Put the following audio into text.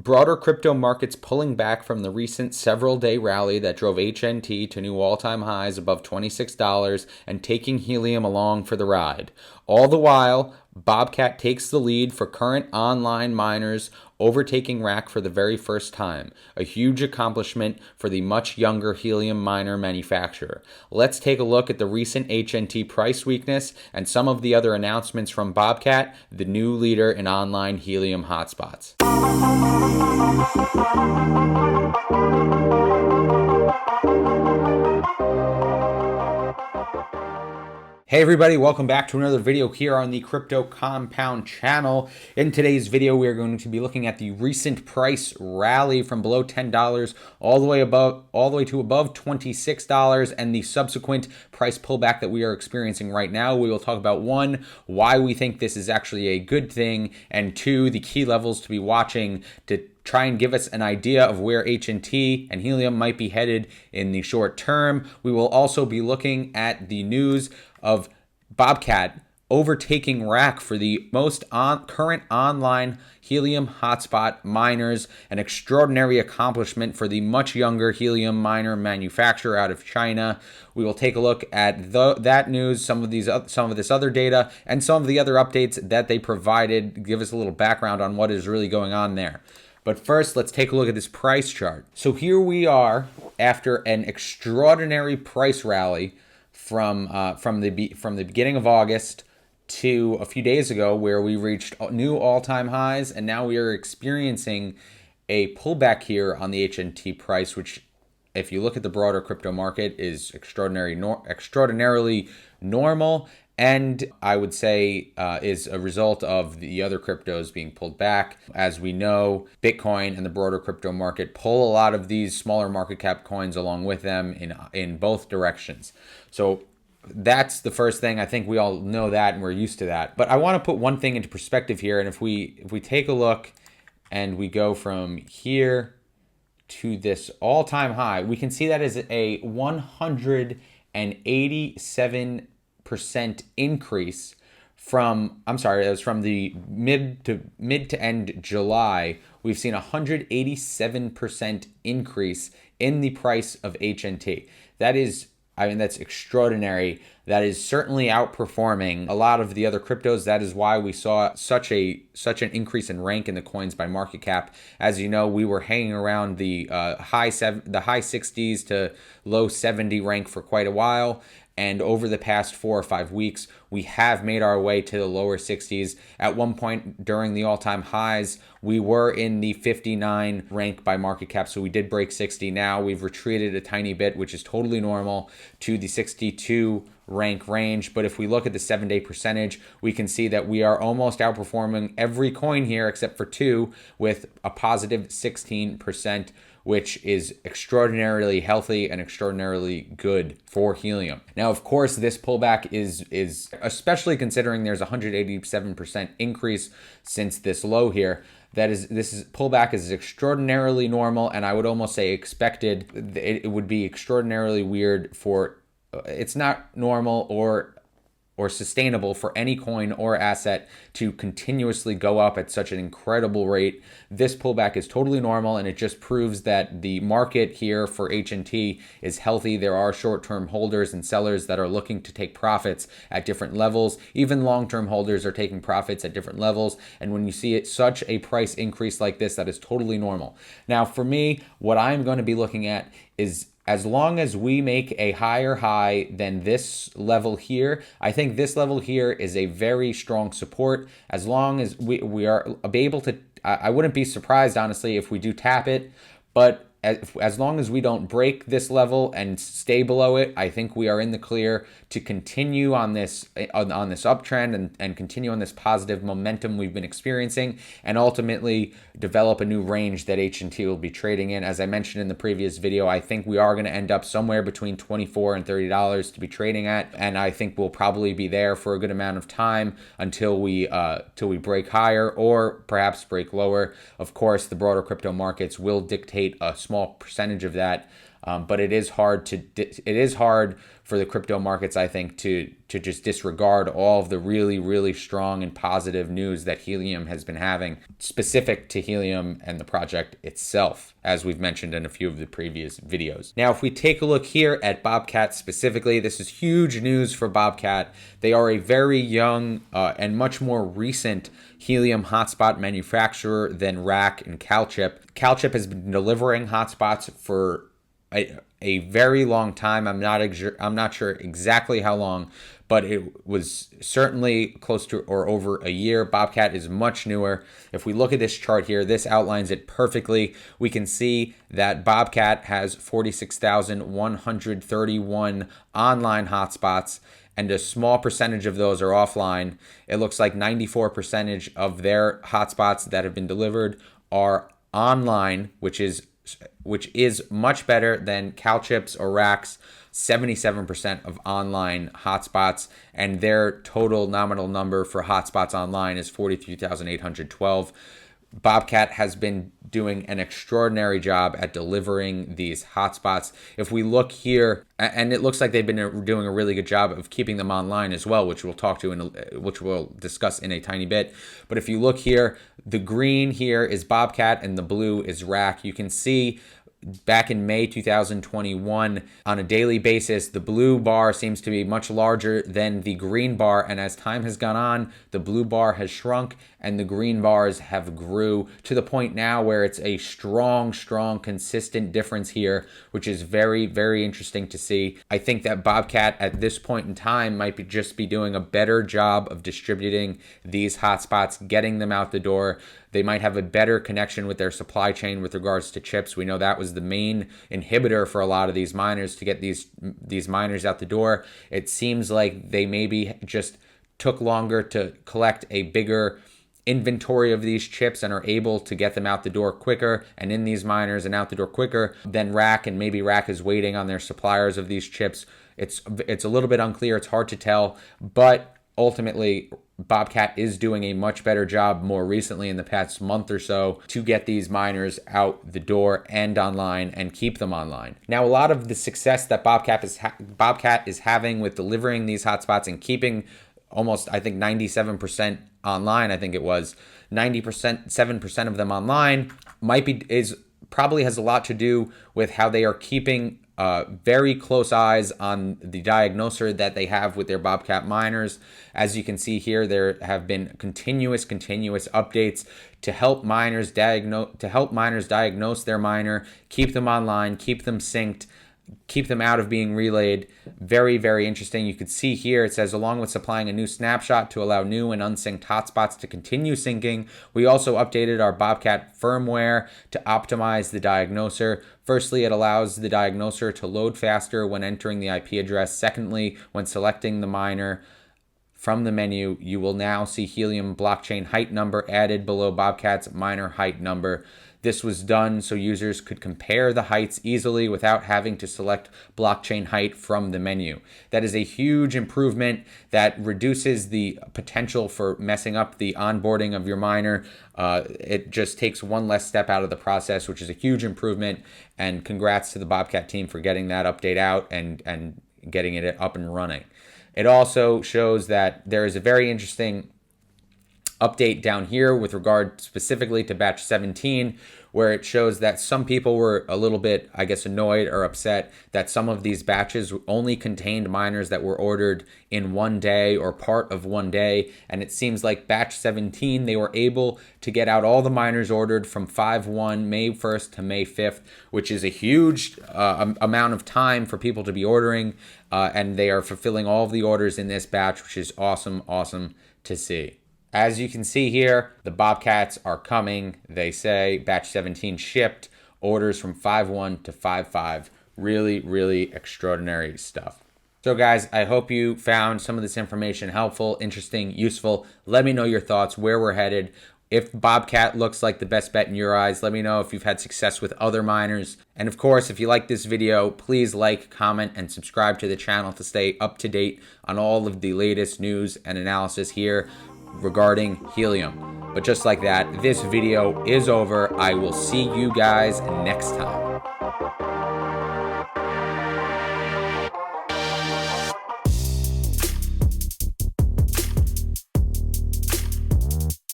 broader crypto markets pulling back from the recent several-day rally that drove HNT to new all-time highs above $26 and taking Helium along for the ride. All the while, Bobcat takes the lead for current online miners, overtaking Rack for the very first time, a huge accomplishment for the much younger helium miner manufacturer. Let's take a look at the recent HNT price weakness and some of the other announcements from Bobcat, the new leader in online helium hotspots. Hey everybody, welcome back to another video here on the Crypto Compound channel. In today's video, we are going to be looking at the recent price rally from below $10 all the way to above $26 and the subsequent price pullback that we are experiencing right now. We will talk about one, why we think this is actually a good thing, and two, the key levels to be watching to try and give us an idea of where HNT and Helium might be headed in the short term. We will also be looking at the news of Bobcat overtaking Rack for the most current online helium hotspot miners, an extraordinary accomplishment for the much younger helium miner manufacturer out of China. We will take a look at that news, some of this other data, and some of the other updates that they provided, give us a little background on what is really going on there. But first, let's take a look at this price chart. So here we are after an extraordinary price rally from the beginning of August to a few days ago, where we reached new all-time highs, and now we are experiencing a pullback here on the HNT price, which, if you look at the broader crypto market, is extraordinarily normal, and I would say is a result of the other cryptos being pulled back. As we know, Bitcoin and the broader crypto market pull a lot of these smaller market cap coins along with them in both directions. So that's the first thing. I think we all know that and we're used to that. But I want to put one thing into perspective here, and if we take a look and we go from here to this all-time high, we can see that is a 187% increase from, that was from the mid to end July. We've seen a 187% increase in the price of HNT. That's extraordinary. That is certainly outperforming a lot of the other cryptos. That is why we saw such an increase in rank in the coins by market cap. As you know, we were hanging around the high 60s to low 70 rank for quite a while. And over the past 4 or 5 weeks, we have made our way to the lower 60s. At one point during the all-time highs, we were in the 59 rank by market cap, so we did break 60. Now we've retreated a tiny bit, which is totally normal, to the 62 rank range. But if we look at the 7-day percentage, we can see that we are almost outperforming every coin here except for two, with a positive 16%, which is extraordinarily healthy and extraordinarily good for helium. Now, of course, this pullback is especially considering there's a 187% increase since this low here. This pullback is extraordinarily normal, and I would almost say expected. It would be extraordinarily weird for, it's not normal or sustainable for any coin or asset to continuously go up at such an incredible rate. This pullback is totally normal, and it just proves that the market here for HNT is healthy. There are short-term holders and sellers that are looking to take profits at different levels. Even long-term holders are taking profits at different levels, and when you see such a price increase like this, that is totally normal. Now, for me, what I'm going to be looking at is, as long as we make a higher high than this level here, I think this level here is a very strong support. As long as we are able to, I wouldn't be surprised, honestly, if we do tap it, but as long as we don't break this level and stay below it, I think we are in the clear to continue on this uptrend and continue on this positive momentum we've been experiencing, and ultimately develop a new range that HNT will be trading in. As I mentioned in the previous video, I think we are going to end up somewhere between $24 and $30 to be trading at, and I think we'll probably be there for a good amount of time until we break higher or perhaps break lower. Of course, the broader crypto markets will dictate a small percentage of that. But it is hard for the crypto markets, I think, to just disregard all of the really, really strong and positive news that Helium has been having specific to Helium and the project itself, as we've mentioned in a few of the previous videos. Now, if we take a look here at Bobcat specifically, this is huge news for Bobcat. They are a very young and much more recent Helium hotspot manufacturer than Rack and Calchip. Calchip has been delivering hotspots for a very long time. I'm not sure exactly how long, but it was certainly close to or over a year. Bobcat is much newer. If we look at this chart here, this outlines it perfectly. We can see that Bobcat has 46,131 online hotspots, and a small percentage of those are offline. It looks like 94% of their hotspots that have been delivered are online, which is much better than Calchip's or Rack's 77% of online hotspots, and their total nominal number for hotspots online is 43,812. Bobcat has been doing an extraordinary job at delivering these hotspots. If we look here, and it looks like they've been doing a really good job of keeping them online as well, which which we'll discuss in a tiny bit. But if you look here, the green here is Bobcat and the blue is Rack. You can see back in May 2021, on a daily basis, the blue bar seems to be much larger than the green bar, and as time has gone on, the blue bar has shrunk and the green bars have grew to the point now where it's a strong, consistent difference here, which is very, very interesting to see. I think that Bobcat at this point in time might just be doing a better job of distributing these hotspots, getting them out the door. They might have a better connection with their supply chain with regards to chips. We know that was the main inhibitor for a lot of these miners to get these miners out the door. It seems like they maybe just took longer to collect a bigger inventory of these chips and are able to get them out the door quicker and in these miners and out the door quicker than Rack, and maybe Rack is waiting on their suppliers of these chips. It's a little bit unclear. It's hard to tell, but ultimately Bobcat is doing a much better job more recently in the past month or so to get these miners out the door and online and keep them online. Now, a lot of the success that Bobcat is having with delivering these hotspots and keeping almost, I think, 97% online, I think it was 7% of them online, probably has a lot to do with how they are keeping very close eyes on the diagnoser that they have with their Bobcat miners. As you can see here, there have been continuous updates to help miners diagnose their miner, keep them online, keep them synced, keep them out of being relayed. Very, very interesting. You can see here, it says, along with supplying a new snapshot to allow new and unsynced hotspots to continue syncing, we also updated our Bobcat firmware to optimize the diagnoser. Firstly, it allows the diagnoser to load faster when entering the IP address. Secondly, when selecting the miner from the menu, you will now see Helium blockchain height number added below Bobcat's miner height number. This was done so users could compare the heights easily without having to select blockchain height from the menu. That is a huge improvement that reduces the potential for messing up the onboarding of your miner. It just takes one less step out of the process, which is a huge improvement. And congrats to the Bobcat team for getting that update out and getting it up and running. It also shows that there is a very interesting update down here with regard specifically to batch 17, where it shows that some people were a little bit, I guess, annoyed or upset that some of these batches only contained miners that were ordered in one day or part of one day. And it seems like batch 17, they were able to get out all the miners ordered from 5/1, May 1st to May 5th, which is a huge amount of time for people to be ordering. And they are fulfilling all of the orders in this batch, which is awesome to see. As you can see here, the Bobcats are coming. They say batch 17 shipped, orders from 5/1 to 5/5. Really extraordinary stuff. So guys, I hope you found some of this information helpful, interesting, useful. Let me know your thoughts, where we're headed. If Bobcat looks like the best bet in your eyes, let me know if you've had success with other miners. And of course, if you like this video, please like, comment, and subscribe to the channel to stay up to date on all of the latest news and analysis here regarding Helium. But just like that, this video is over. I will see you guys next time.